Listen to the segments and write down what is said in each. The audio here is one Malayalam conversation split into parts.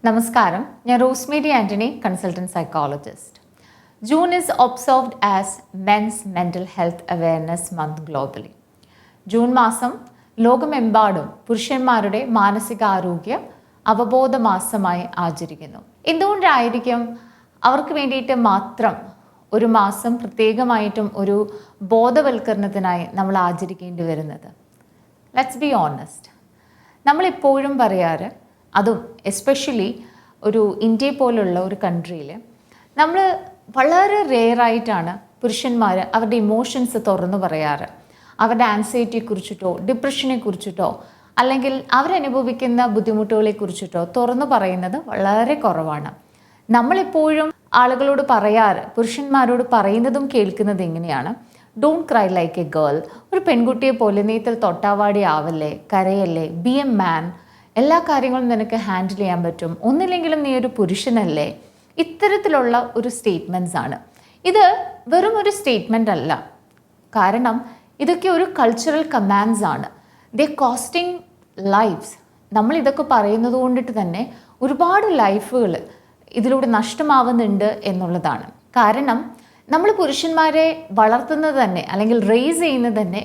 നമസ്കാരം, ഞാൻ Rosemary Antony, consultant psychologist. June is observed as men's mental health awareness month globally. June മാസം ലോകമെമ്പാടും പുരുഷന്മാരുടെ മാനസികാരോഗ്യ അവബോധ മാസമായി ആചരിക്കുന്നു. എന്തുകൊണ്ടായിരിക്കും അവർക്ക് വേണ്ടിയിട്ട് മാത്രം ഒരു മാസം പ്രത്യേകമായിട്ടും ഒരു ബോധവൽക്കരണത്തിനായി നമ്മൾ ആചരിക്കേണ്ടി വരുന്നത്? Let's be honest. നമ്മളിപ്പോഴും പറയാറ്, അതും എസ്പെഷ്യലി ഒരു ഇന്ത്യ പോലുള്ള ഒരു കൺട്രിയിൽ നമ്മൾ വളരെ റെയറായിട്ടാണ് പുരുഷന്മാർ അവരുടെ ഇമോഷൻസ് തുറന്നു പറയാറ്. അവരുടെ ആൻസൈറ്റിയെക്കുറിച്ചിട്ടോ ഡിപ്രഷനെ കുറിച്ചിട്ടോ അല്ലെങ്കിൽ അവരനുഭവിക്കുന്ന ബുദ്ധിമുട്ടുകളെ കുറിച്ചിട്ടോ തുറന്നു പറയുന്നത് വളരെ കുറവാണ്. നമ്മളെപ്പോഴും ആളുകളോട് പറയാറ്, പുരുഷന്മാരോട് പറയുന്നതും കേൾക്കുന്നത് എങ്ങനെയാണ്? Don't cry like A girl. ഒരു പെൺകുട്ടിയെ പോലെ നീത്തൽ തൊട്ടാവാടി ആവല്ലേ, കരയല്ലേ, ബി എ മാൻ. എല്ലാ കാര്യങ്ങളും നിനക്ക് ഹാൻഡിൽ ചെയ്യാൻ പറ്റും, ഒന്നില്ലെങ്കിലും നീ ഒരു പുരുഷനല്ലേ. ഇത്തരത്തിലുള്ള ഒരു സ്റ്റേറ്റ്മെൻറ്റ്സ് ആണ്. ഇത് വെറും ഒരു സ്റ്റേറ്റ്മെൻ്റ് അല്ല, കാരണം ഇതൊക്കെ ഒരു കൾച്ചറൽ കമാൻഡ്സ് ആണ്. ദേ കോസ്റ്റിംഗ് ലൈഫ്സ്. നമ്മൾ ഇതൊക്കെ പറയുന്നത് കൊണ്ടിട്ട് തന്നെ ഒരുപാട് ലൈഫുകൾ ഇതിലൂടെ നഷ്ടമാവുന്നുണ്ട് എന്നുള്ളതാണ്. കാരണം നമ്മൾ പുരുഷന്മാരെ വളർത്തുന്നത് തന്നെ അല്ലെങ്കിൽ റേസ് ചെയ്യുന്നത് തന്നെ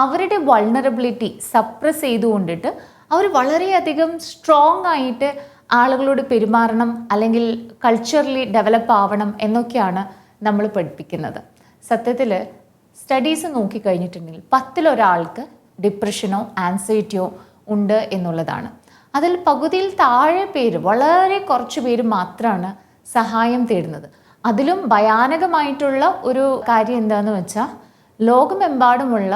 അവരുടെ വൾണറബിലിറ്റി സപ്രസ് ചെയ്തുകൊണ്ടിട്ട് അവർ വളരെയധികം സ്ട്രോങ് ആയിട്ട് ആളുകളോട് പെരുമാറണം അല്ലെങ്കിൽ കൾച്ചറലി ഡെവലപ്പ് ആവണം എന്നൊക്കെയാണ് നമ്മൾ പഠിപ്പിക്കുന്നത്. സത്യത്തിൽ സ്റ്റഡീസ് നോക്കിക്കഴിഞ്ഞിട്ടുണ്ടെങ്കിൽ 10 ഡിപ്രഷനോ ആൻസൈറ്റിയോ ഉണ്ട് എന്നുള്ളതാണ്. അതിൽ പകുതിയിൽ താഴെ പേര്, വളരെ കുറച്ച് പേര് മാത്രമാണ് സഹായം തേടുന്നത്. അതിലും ഭയാനകമായിട്ടുള്ള ഒരു കാര്യം എന്താണെന്ന് വെച്ചാൽ, ലോകമെമ്പാടുമുള്ള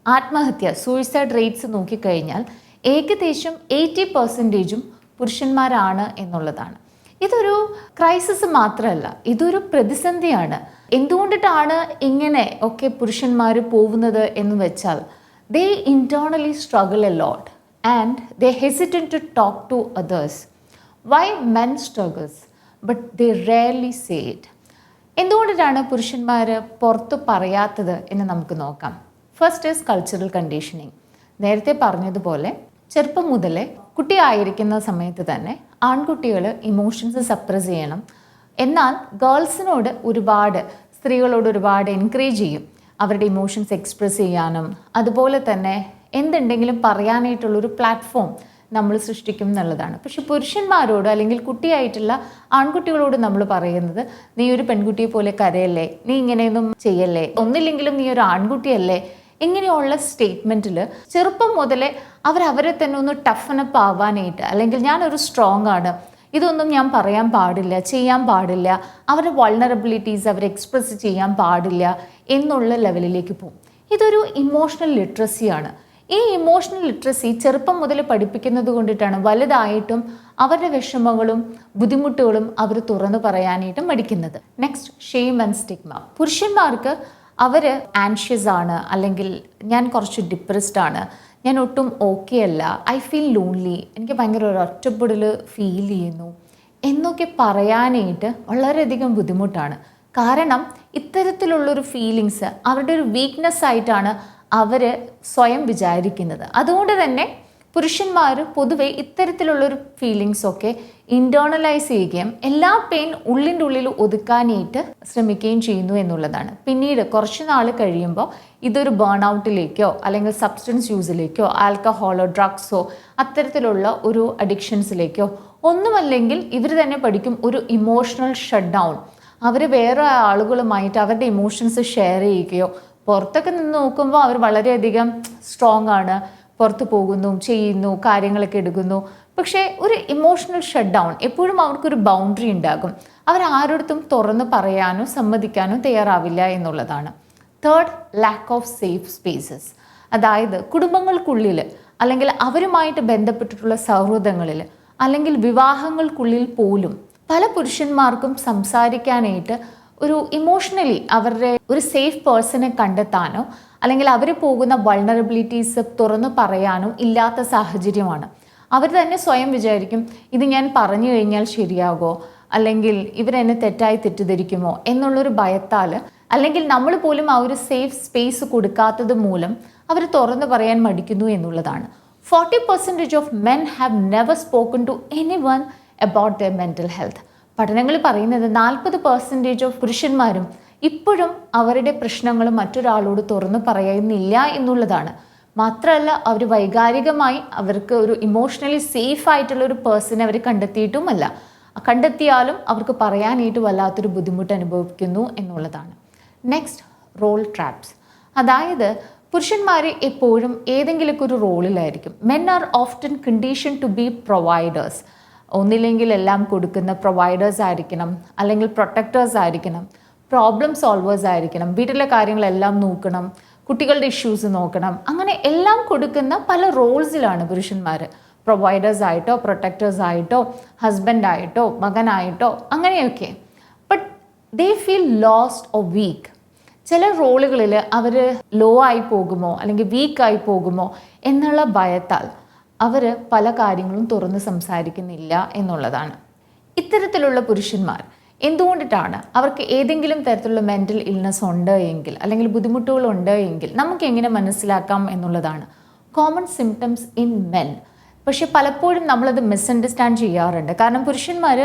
ആത്മഹത്യ സൂയിസൈഡ് റേറ്റ്സ് നോക്കിക്കഴിഞ്ഞാൽ ഏകദേശം 80% പുരുഷന്മാരാണ് എന്നുള്ളതാണ്. ഇതൊരു ക്രൈസിസ് മാത്രമല്ല, ഇതൊരു പ്രതിസന്ധിയാണ്. എന്തുകൊണ്ടിട്ടാണ് ഇങ്ങനെ ഒക്കെ പുരുഷന്മാർ പോകുന്നത് എന്ന് വെച്ചാൽ, they internally struggle a lot and they hesitant to talk to others. Why men struggles but they rarely say it. എന്തുകൊണ്ടിട്ടാണ് പുരുഷന്മാർ പുറത്ത് പറയാത്തത് എന്ന് നമുക്ക് നോക്കാം. First is cultural conditioning. നേരത്തെ പറഞ്ഞതുപോലെ ചെറുപ്പം മുതലേ കുട്ടിയായിരിക്കുന്ന സമയത്ത് തന്നെ ആൺകുട്ടികൾ ഇമോഷൻസ് സപ്രസ് ചെയ്യണം. എന്നാൽ ഗേൾസിനോട് സ്ത്രീകളോട് ഒരുപാട് എൻകറേജ് ചെയ്യും അവരുടെ ഇമോഷൻസ് എക്സ്പ്രസ് ചെയ്യാനും. അതുപോലെ തന്നെ എന്തുണ്ടെങ്കിലും പറയാനായിട്ടുള്ളൊരു പ്ലാറ്റ്ഫോം നമ്മൾ സൃഷ്ടിക്കും എന്നുള്ളതാണ്. പക്ഷെ പുരുഷന്മാരോട് അല്ലെങ്കിൽ കുട്ടിയായിട്ടുള്ള ആൺകുട്ടികളോട് നമ്മൾ പറയുന്നത്, നീ ഒരു പെൺകുട്ടിയെ പോലെ കരയല്ലേ, നീ ഇങ്ങനെയൊന്നും ചെയ്യല്ലേ, ഒന്നില്ലെങ്കിലും നീ ഒരു ആൺകുട്ടിയല്ലേ. ഇങ്ങനെയുള്ള സ്റ്റേറ്റ്മെൻറ്റിൽ ചെറുപ്പം മുതലേ അവരെ തന്നെ ഒന്ന് ടഫനപ്പ് ആവാനായിട്ട്, അല്ലെങ്കിൽ ഞാനൊരു സ്ട്രോങ് ആണ്, ഇതൊന്നും ഞാൻ പറയാൻ പാടില്ല, ചെയ്യാൻ പാടില്ല, അവരുടെ വൾണറബിലിറ്റീസ് അവർ എക്സ്പ്രസ് ചെയ്യാൻ പാടില്ല എന്നുള്ള ലെവലിലേക്ക് പോകും. ഇതൊരു ഇമോഷണൽ ലിറ്ററസിയാണ്. ഈ ഇമോഷണൽ ലിറ്ററസി ചെറുപ്പം മുതൽ പഠിപ്പിക്കുന്നത് കൊണ്ടിട്ടാണ് വലുതായിട്ടും അവരുടെ വിഷമങ്ങളും ബുദ്ധിമുട്ടുകളും അവർ തുറന്നു പറയാനായിട്ടും മടിക്കുന്നത്. Next, shame and stigma. പുരുഷന്മാർക്ക് അവർ ആൻഷ്യസ് ആണ്, അല്ലെങ്കിൽ ഞാൻ കുറച്ച് ഡിപ്രസ്ഡ് ആണ്, ഞാൻ ഒട്ടും ഓക്കെ അല്ല, ഐ ഫീൽ ലോൺലി, എനിക്ക് ഭയങ്കര ഒരു ഒറ്റപ്പെടൽ ഫീൽ ചെയ്യുന്നു എന്നൊക്കെ പറയാനായിട്ട് വളരെയധികം ബുദ്ധിമുട്ടാണ്. കാരണം ഇത്തരത്തിലുള്ളൊരു ഫീലിങ്സ് അവരുടെ ഒരു വീക്ക്നെസ് ആയിട്ടാണ് അവർ സ്വയം വിചാരിക്കുന്നത്. അതുകൊണ്ട് തന്നെ പുരുഷന്മാർ പൊതുവെ ഇത്തരത്തിലുള്ളൊരു ഫീലിങ്സൊക്കെ ഇൻറ്റേർണലൈസ് ചെയ്യുകയും എല്ലാ പെയിൻ ഉള്ളിൻ്റെ ഉള്ളിൽ ഒതുക്കാനായിട്ട് ശ്രമിക്കുകയും ചെയ്യുന്നു എന്നുള്ളതാണ്. പിന്നീട് കുറച്ച് നാൾ കഴിയുമ്പോൾ ഇതൊരു ബേൺ ഔട്ടിലേക്കോ അല്ലെങ്കിൽ സബ്സ്റ്റൻസ് യൂസിലേക്കോ ആൽക്കഹോളോ ഡ്രഗ്സോ അത്തരത്തിലുള്ള ഒരു അഡിക്ഷൻസിലേക്കോ ഒന്നുമല്ലെങ്കിൽ ഇവർ തന്നെ പഠിക്കും ഒരു ഇമോഷണൽ ഷട്ട് ഡൗൺ. അവർ വേറെ ആളുകളുമായിട്ട് അവരുടെ ഇമോഷൻസ് ഷെയർ ചെയ്യുകയോ, പുറത്തൊക്കെ നിന്ന് നോക്കുമ്പോൾ അവർ വളരെയധികം സ്ട്രോങ് ആണ്, പുറത്ത് പോകുന്നു, ചെയ്യുന്നു, കാര്യങ്ങളൊക്കെ എടുക്കുന്നു. പക്ഷേ ഒരു ഇമോഷണൽ ഷട്ട് ഡൗൺ എപ്പോഴും അവർക്കൊരു ബൗണ്ടറി ഉണ്ടാകും. അവരാരോടത്തും തുറന്ന് പറയാനോ സമ്മതിക്കാനോ തയ്യാറാവില്ല എന്നുള്ളതാണ്. Third, lack of safe spaces. അതായത് കുടുംബങ്ങൾക്കുള്ളിൽ അല്ലെങ്കിൽ അവരുമായിട്ട് ബന്ധപ്പെട്ടിട്ടുള്ള സൗഹൃദങ്ങളിൽ അല്ലെങ്കിൽ വിവാഹങ്ങൾക്കുള്ളിൽ പോലും പല പുരുഷന്മാർക്കും സംസാരിക്കാനായിട്ട് ഒരു ഇമോഷണലി അവരുടെ ഒരു സേഫ് പേഴ്സണെ കണ്ടെത്താനോ അല്ലെങ്കിൽ അവർ പോകുന്ന വൾണറബിലിറ്റീസ് തുറന്നു പറയാനോ ഇല്ലാത്ത സാഹചര്യമാണ്. അവർ തന്നെ സ്വയം വിചാരിക്കും, ഇത് ഞാൻ പറഞ്ഞു കഴിഞ്ഞാൽ ശരിയാകോ, അല്ലെങ്കിൽ ഇവരെന്നെ തെറ്റായി തെറ്റിദ്ധരിക്കുമോ എന്നുള്ളൊരു ഭയത്താൽ, അല്ലെങ്കിൽ നമ്മൾ പോലും ആ ഒരു സേഫ് സ്പേസ് കൊടുക്കാത്തത് മൂലം അവർ തുറന്നു പറയാൻ മടിക്കുന്നു എന്നുള്ളതാണ്. 40% of men have never spoken to anyone about their mental health. പഠനങ്ങൾ പറയുന്നത് 40% ഓഫ് പുരുഷന്മാരും ഇപ്പോഴും അവരുടെ പ്രശ്നങ്ങൾ മറ്റൊരാളോട് തുറന്നു പറയുന്നില്ല എന്നുള്ളതാണ്. മാത്രമല്ല, അവർ വൈകാരികമായി അവർക്ക് ഒരു ഇമോഷണലി സേഫ് ആയിട്ടുള്ള ഒരു പേഴ്സണെ അവർ കണ്ടെത്തിയിട്ടുമല്ല. കണ്ടെത്തിയാലും അവർക്ക് പറയാനായിട്ട് വല്ലാത്തൊരു ബുദ്ധിമുട്ട് അനുഭവിക്കുന്നു എന്നുള്ളതാണ്. Next, role traps. അതായത് പുരുഷന്മാർ എപ്പോഴും ഏതെങ്കിലുമൊക്കെ ഒരു റോളിലായിരിക്കും. Men are often condition to be providers. ഒന്നില്ലെങ്കിൽ എല്ലാം കൊടുക്കുന്ന പ്രൊവൈഡേഴ്സ് ആയിരിക്കണം, അല്ലെങ്കിൽ പ്രൊട്ടക്ടേഴ്സ് ആയിരിക്കണം, പ്രോബ്ലം സോൾവേഴ്സ് ആയിരിക്കണം, വീട്ടിലെ കാര്യങ്ങളെല്ലാം നോക്കണം, കുട്ടികളുടെ ഇഷ്യൂസ് നോക്കണം. അങ്ങനെ എല്ലാം കൊടുക്കുന്ന പല റോൾസിലാണ് പുരുഷന്മാർ. പ്രൊവൈഡേഴ്സ് ആയിട്ടോ, പ്രൊട്ടക്ടേഴ്സ് ആയിട്ടോ, ഹസ്ബൻഡായിട്ടോ, മകനായിട്ടോ, അങ്ങനെയൊക്കെ. But they feel lost or weak. ചില റോളുകളിൽ അവർ ലോ ആയി പോകുമോ അല്ലെങ്കിൽ വീക്കായി പോകുമോ എന്നുള്ള ഭയത്താൽ അവർ പല കാര്യങ്ങളും തുറന്ന് സംസാരിക്കുന്നില്ല എന്നുള്ളതാണ്. ഇത്തരത്തിലുള്ള പുരുഷന്മാർ എന്തുകൊണ്ടിട്ടാണ് അവർക്ക് ഏതെങ്കിലും തരത്തിലുള്ള മെൻ്റൽ ഇൽനെസ് ഉണ്ട് എങ്കിൽ അല്ലെങ്കിൽ ബുദ്ധിമുട്ടുകൾ ഉണ്ട് എങ്കിൽ നമുക്ക് എങ്ങനെ മനസ്സിലാക്കാം എന്നുള്ളതാണ്. Common symptoms in men. പക്ഷെ പലപ്പോഴും നമ്മളത് മിസ്അണ്ടർസ്റ്റാൻഡ് ചെയ്യാറുണ്ട്. കാരണം പുരുഷന്മാർ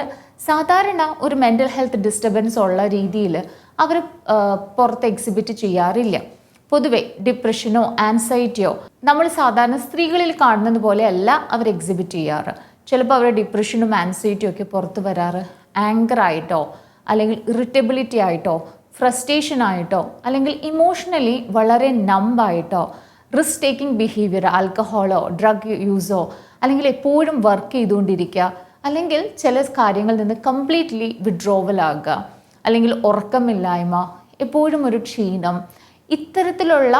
സാധാരണ ഒരു മെൻ്റൽ ഹെൽത്ത് ഡിസ്റ്റർബൻസ് ഉള്ള രീതിയിൽ അവർ പുറത്ത് എക്സിബിറ്റ് ചെയ്യാറില്ല. പൊതുവെ ഡിപ്രഷനോ ആൻസൈറ്റിയോ നമ്മൾ സാധാരണ സ്ത്രീകളിൽ കാണുന്നത് പോലെയല്ല അവർ എക്സിബിറ്റ് ചെയ്യാറ്. ചിലപ്പോൾ അവരുടെ ഡിപ്രഷനും ആൻസൈറ്റിയും ഒക്കെ പുറത്ത് വരാറ് ആങ്കർ ആയിട്ടോ, അല്ലെങ്കിൽ ഇറിറ്റബിലിറ്റി ആയിട്ടോ, ഫ്രസ്ട്രേഷൻ ആയിട്ടോ, അല്ലെങ്കിൽ ഇമോഷണലി വളരെ നമ്പായിട്ടോ, റിസ്ക് ടേക്കിംഗ് ബിഹേവിയർ, ആൽക്കഹോളോ ഡ്രഗ് യൂസോ, അല്ലെങ്കിൽ എപ്പോഴും വർക്ക് ചെയ്തുകൊണ്ടിരിക്കുക, അല്ലെങ്കിൽ ചില കാര്യങ്ങളിൽ നിന്ന് കംപ്ലീറ്റ്ലി വിഡ്രോവൽ ആകുക, അല്ലെങ്കിൽ ഉറക്കമില്ലായ്മ, എപ്പോഴും ഒരു ക്ഷീണം, ഇത്തരത്തിലുള്ള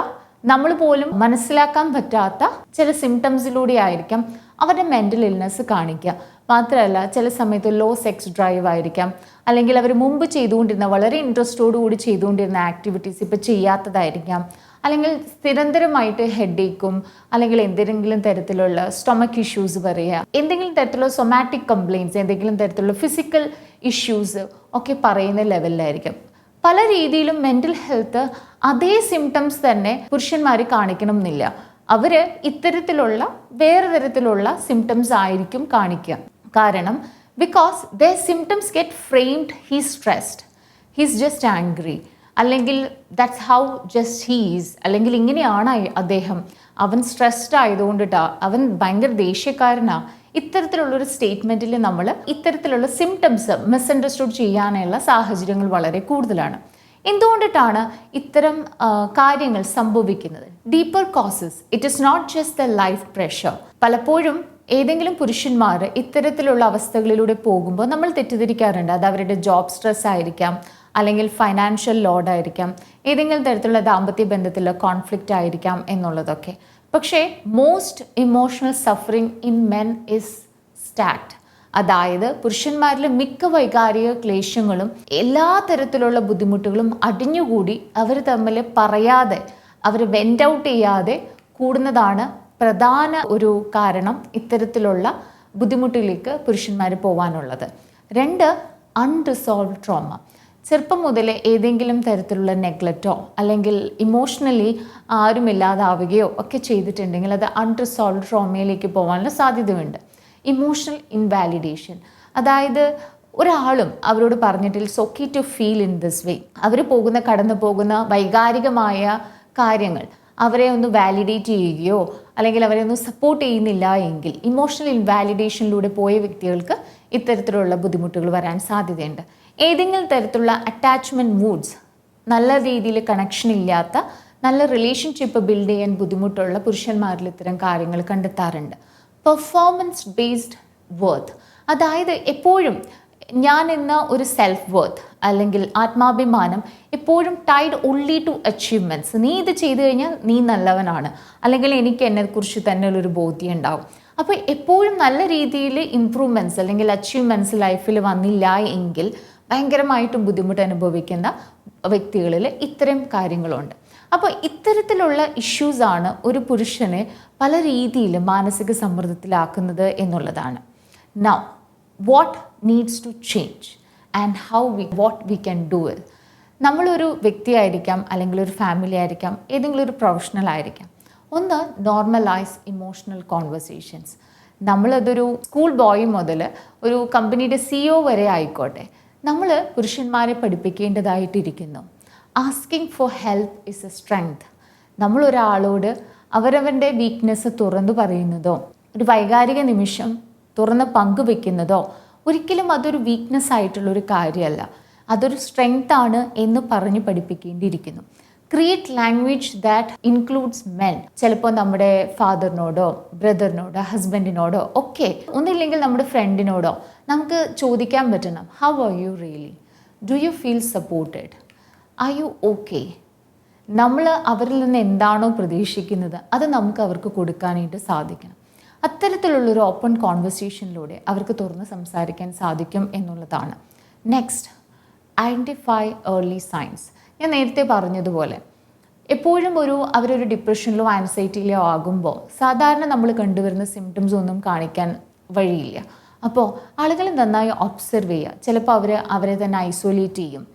നമ്മൾ പോലും മനസ്സിലാക്കാൻ പറ്റാത്ത ചില സിംറ്റംസിലൂടെ ആയിരിക്കാം അവരുടെ മെൻ്റൽ ഇൽനെസ് കാണിക്കുക. മാത്രമല്ല, ചില സമയത്ത് ലോ സെക്സ് ഡ്രൈവ് ആയിരിക്കാം, അല്ലെങ്കിൽ അവർ മുമ്പ് ചെയ്തുകൊണ്ടിരുന്ന വളരെ ഇൻട്രസ്റ്റോടുകൂടി ചെയ്തുകൊണ്ടിരുന്ന ആക്ടിവിറ്റീസ് ഇപ്പോൾ ചെയ്യാത്തതായിരിക്കാം, അല്ലെങ്കിൽ നിരന്തരമായിട്ട് ഹെഡേക്കും, അല്ലെങ്കിൽ എന്തെങ്കിലും തരത്തിലുള്ള സ്റ്റൊമക്ക് ഇഷ്യൂസ് പറയുക, എന്തെങ്കിലും തരത്തിലുള്ള സൊമാറ്റിക് കംപ്ലയിൻറ്റ്സ്, എന്തെങ്കിലും തരത്തിലുള്ള ഫിസിക്കൽ ഇഷ്യൂസ് ഒക്കെ പറയുന്ന ലെവലിലായിരിക്കും. പല രീതിയിലും മെൻ്റൽ ഹെൽത്ത് അതേ സിംറ്റംസ് തന്നെ പുരുഷന്മാർ കാണിക്കണം എന്നില്ല. അവർ ഇത്തരത്തിലുള്ള വേറെ തരത്തിലുള്ള സിംറ്റംസ് ആയിരിക്കും കാണിക്കുക. കാരണം because the symptoms get framed, he's stressed, he's just angry, അല്ലെങ്കിൽ ദാറ്റ്സ് ഹൗ ജസ്റ്റ് ഹീസ്, അല്ലെങ്കിൽ ഇങ്ങനെയാണ് അദ്ദേഹം, അവൻ സ്ട്രെസ്ഡ് ആയതുകൊണ്ടിട്ടാ, അവൻ ഭയങ്കര ദേഷ്യക്കാരനാ. ഇത്തരത്തിലുള്ളൊരു സ്റ്റേറ്റ്മെൻറ്റിൽ നമ്മൾ ഇത്തരത്തിലുള്ള സിംറ്റംസ് മിസ്അണ്ടർസ്റ്റുഡ് ചെയ്യാനുള്ള സാഹചര്യങ്ങൾ വളരെ കൂടുതലാണ്. എന്തുകൊണ്ടിട്ടാണ് ഇത്തരം കാര്യങ്ങൾ സംഭവിക്കുന്നത്? Deeper causes. It is not just the life pressure. പലപ്പോഴും ഏതെങ്കിലും പുരുഷന്മാർ ഇത്തരത്തിലുള്ള അവസ്ഥകളിലൂടെ പോകുമ്പോൾ നമ്മൾ തെറ്റിദ്ധരിക്കാറുണ്ട് അത് അവരുടെ ജോബ് സ്ട്രെസ് ആയിരിക്കാം, അല്ലെങ്കിൽ ഫൈനാൻഷ്യൽ ലോഡ് ആയിരിക്കാം, ഏതെങ്കിലും തരത്തിലുള്ള ദാമ്പത്യ ബന്ധത്തിലുള്ള കോൺഫ്ലിക്റ്റ് ആയിരിക്കാം എന്നുള്ളതൊക്കെ. പക്ഷേ most emotional suffering in men is stacked. അതായത് പുരുഷന്മാരിൽ മിക്ക വൈകാരിക ക്ലേശങ്ങളും എല്ലാ തരത്തിലുള്ള ബുദ്ധിമുട്ടുകളും അടിഞ്ഞുകൂടി അവർ തമ്മിൽ പറയാതെ, അവർ വെൻ്റ് ഔട്ട് ചെയ്യാതെ കൂടുന്നതാണ് പ്രധാന ഒരു കാരണം ഇത്തരത്തിലുള്ള ബുദ്ധിമുട്ടിലേക്ക് പുരുഷന്മാർ പോകാനുള്ളത്. 2, അൺറിസോൾവ്ഡ് ട്രോമ. ചെറുപ്പം മുതലേ ഏതെങ്കിലും തരത്തിലുള്ള നെഗ്ലക്റ്റോ അല്ലെങ്കിൽ ഇമോഷണലി ആരുമില്ലാതാവുകയോ ഒക്കെ ചെയ്തിട്ടുണ്ടെങ്കിൽ അത് അൺറിസോൾവ്ഡ് ട്രോമയിലേക്ക് പോകാനുള്ള സാധ്യതയുണ്ട്. Emotional invalidation. അതായത് ഒരാളും അവരോട് പറഞ്ഞിട്ട് it's okay to feel in this way. അവർ കടന്നു പോകുന്ന വൈകാരികമായ കാര്യങ്ങൾ അവരെ ഒന്ന് വാലിഡേറ്റ് ചെയ്യുകയോ അല്ലെങ്കിൽ അവരെ ഒന്ന് സപ്പോർട്ട് ചെയ്യുന്നില്ല എങ്കിൽ ഇമോഷണൽ ഇൻവാലിഡേഷനിലൂടെ പോയ വ്യക്തികൾക്ക് ഇത്തരത്തിലുള്ള ബുദ്ധിമുട്ടുകൾ വരാൻ സാധ്യതയുണ്ട്. ഏതെങ്കിലും തരത്തിലുള്ള അറ്റാച്ച്മെൻറ്റ് മൂഡ്സ്, നല്ല രീതിയിൽ കണക്ഷൻ ഇല്ലാത്ത, നല്ല റിലേഷൻഷിപ്പ് ബിൽഡ് ചെയ്യാൻ ബുദ്ധിമുട്ടുള്ള പുരുഷന്മാരിൽ ഇത്തരം കാര്യങ്ങൾ കണ്ടെത്താറുണ്ട്. Performance based worth. അതായത് എപ്പോഴും ഞാൻ എന്ന ഒരു സെൽഫ് വർത്ത് അല്ലെങ്കിൽ ആത്മാഭിമാനം എപ്പോഴും ടൈഡ് ഓൺലി ടു അച്ചീവ്മെൻറ്റ്സ്. നീ ഇത് ചെയ്തു കഴിഞ്ഞാൽ നീ നല്ലവനാണ്, അല്ലെങ്കിൽ എനിക്ക് എന്നെക്കുറിച്ച് തന്നെ ഒരു ബോധ്യം ഉണ്ടാവും. അപ്പോൾ എപ്പോഴും നല്ല രീതിയിൽ ഇമ്പ്രൂവ്മെൻറ്റ്സ് അല്ലെങ്കിൽ അച്ചീവ്മെൻറ്റ്സ് ലൈഫിൽ വന്നില്ല എങ്കിൽ ഭയങ്കരമായിട്ടും ബുദ്ധിമുട്ട് അനുഭവിക്കുന്ന വ്യക്തികളിൽ ഇത്തരം കാര്യങ്ങളുണ്ട്. അപ്പോൾ ഇത്തരത്തിലുള്ള ഇഷ്യൂസാണ് ഒരു പുരുഷനെ പല രീതിയിൽ മാനസിക സമ്മർദ്ദത്തിലാക്കുന്നത് എന്നുള്ളതാണ്. Now what needs to change and what we can do it. നമ്മളൊരു വ്യക്തിയായിരിക്കാം, അല്ലെങ്കിൽ ഒരു ഫാമിലി ആയിരിക്കാം, ഏതെങ്കിലും ഒരു പ്രൊഫഷണൽ ആയിരിക്കാം. ഒന്ന്, നോർമലൈസ് ഇമോഷണൽ കോൺവെർസേഷൻസ്. നമ്മളതൊരു സ്കൂൾ ബോയ് മുതൽ ഒരു കമ്പനിയുടെ CEO വരെ ആയിക്കോട്ടെ, നമ്മൾ പുരുഷന്മാരെ പഠിപ്പിക്കേണ്ടതായിട്ടിരിക്കുന്നു. Asking for help is a strength. നമ്മളൊരാളോട് അവരവൻ്റെ വീക്ക്നെസ് തുറന്നു പറയുന്നതോ ഒരു വൈകാരിക നിമിഷം തുറന്ന് പങ്കുവെക്കുന്നതോ ഒരിക്കലും അതൊരു വീക്ക്നെസ് ആയിട്ടുള്ളൊരു കാര്യമല്ല, അതൊരു സ്ട്രെങ്ത് ആണ് എന്ന് പറഞ്ഞ് പഠിപ്പിക്കേണ്ടിയിരിക്കുന്നു. Create language that includes men. ചിലപ്പോൾ നമ്മുടെ ഫാദറിനോടോ ബ്രദറിനോടോ ഹസ്ബൻഡിനോടോ ഒക്കെ, ഒന്നില്ലെങ്കിൽ നമ്മുടെ ഫ്രണ്ടിനോടോ നമുക്ക് ചോദിക്കാൻ പറ്റണം, how are you really, do you feel supported, are you okay. നമ്മൾ അവരിൽ നിന്ന് എന്താണോ പ്രതീക്ഷിക്കുന്നത് അത് നമുക്ക് അവർക്ക് കൊടുക്കാനായിട്ട് സാധിക്കണം. അത്തരത്തിലുള്ളൊരു ഓപ്പൺ കോൺവെർസേഷനിലൂടെ അവർക്ക് തുറന്ന് സംസാരിക്കാൻ സാധിക്കും എന്നുള്ളതാണ്. Next, identify early signs. ഞാൻ നേരത്തെ പറഞ്ഞതുപോലെ എപ്പോഴും അവരൊരു ഡിപ്രഷനിലോ ആൻസൈറ്റിയിലോ ആകുമ്പോൾ സാധാരണ നമ്മൾ കണ്ടുവരുന്ന സിംറ്റംസ് ഒന്നും കാണിക്കാൻ വഴിയില്ല. അപ്പോൾ ആളുകൾ നന്നായി ഒബ്സർവ് ചെയ്യുക. ചിലപ്പോൾ അവരെ തന്നെ ഐസൊലേറ്റ് ചെയ്യും,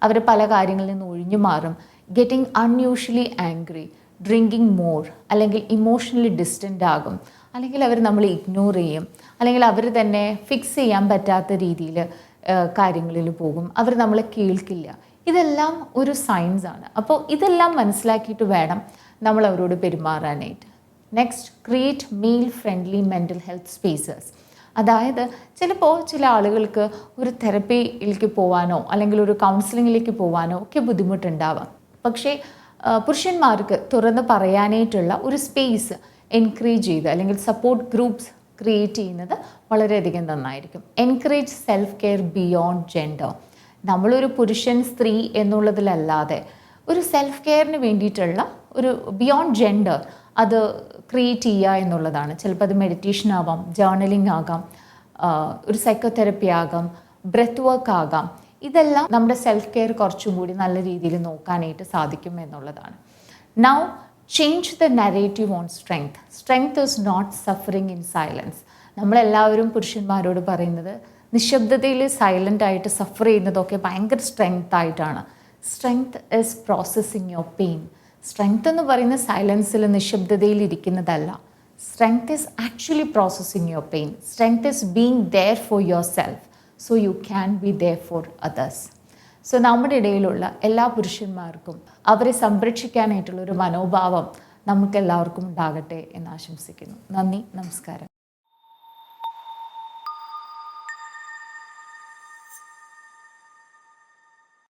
അവർ പല കാര്യങ്ങളിൽ നിന്ന് ഒഴിഞ്ഞു മാറും, getting unusually angry, drinking more, അല്ലെങ്കിൽ ഇമോഷണലി ഡിസ്റ്റൻ്റ് ആകും, അല്ലെങ്കിൽ അവർ നമ്മൾ ഇഗ്നോർ ചെയ്യും, അല്ലെങ്കിൽ അവർ തന്നെ ഫിക്സ് ചെയ്യാൻ പറ്റാത്ത രീതിയിൽ കാര്യങ്ങളിൽ പോകും, അവർ നമ്മളെ കേൾക്കില്ല. ഇതെല്ലാം ഒരു സയൻസ് ആണ്. അപ്പോൾ ഇതെല്ലാം മനസ്സിലാക്കിയിട്ട് വേണം നമ്മൾ അവരോട് പെരുമാറാനായിട്ട്. Next, create male friendly mental health spaces. അതായത് ചിലപ്പോൾ ചില ആളുകൾക്ക് ഒരു തെറപ്പിയിലേക്ക് പോകാനോ അല്ലെങ്കിൽ ഒരു കൗൺസിലിങ്ങിലേക്ക് പോകാനോ ഒക്കെ ബുദ്ധിമുട്ടുണ്ടാവാം. പക്ഷേ പുരുഷന്മാർക്ക് തുറന്ന് പറയാനായിട്ടുള്ള ഒരു സ്പേസ് എൻകറേജ് ചെയ്ത് അല്ലെങ്കിൽ സപ്പോർട്ട് ഗ്രൂപ്പ്സ് ക്രിയേറ്റ് ചെയ്യുന്നത് വളരെയധികം നന്നായിരിക്കും. Encourage self care beyond gender. നമ്മളൊരു പുരുഷൻ സ്ത്രീ എന്നുള്ളതിലല്ലാതെ ഒരു സെൽഫ് കെയറിന് വേണ്ടിയിട്ടുള്ള ഒരു ബിയോണ്ട് ജെൻഡർ അത് ക്രിയേറ്റ് ചെയ്യുക എന്നുള്ളതാണ്. ചിലപ്പോൾ അത് മെഡിറ്റേഷൻ ആവാം, ജേർണലിംഗ് ആകാം, ഒരു സൈക്കോതെറപ്പി ആകാം, ബ്രെത്ത് വർക്ക് ആകാം. ഇതെല്ലാം നമ്മുടെ സെൽഫ് കെയർ കുറച്ചും കൂടി നല്ല രീതിയിൽ നോക്കാനായിട്ട് സാധിക്കും എന്നുള്ളതാണ്. Now change the narrative on strength. Strength is not suffering in silence. നമ്മളെല്ലാവരും പുരുഷന്മാരോട് പറയുന്നത് നിശബ്ദതയിൽ സൈലൻ്റ് ആയിട്ട് സഫർ ചെയ്യുന്നതൊക്കെ ഭയങ്കര സ്ട്രെങ്ത് ആയിട്ടാണ്. Strength is processing your pain. Strength എന്ന് പറയുന്ന സൈലൻസിൽ നിശബ്ദതയിൽ ഇരിക്കുന്നതല്ല. Strength is actually processing your pain. Strength is being there for your self so you can be there for others. So നമ്മുടെ ഇടയിലുള്ള എല്ലാ പുരുഷന്മാർക്കും അവരെ സംരക്ഷിക്കാനായിട്ടുള്ളൊരു മനോഭാവം നമുക്കെല്ലാവർക്കും ഉണ്ടാകട്ടെ എന്ന് ആശംസിക്കുന്നു. നന്ദി, നമസ്കാരം.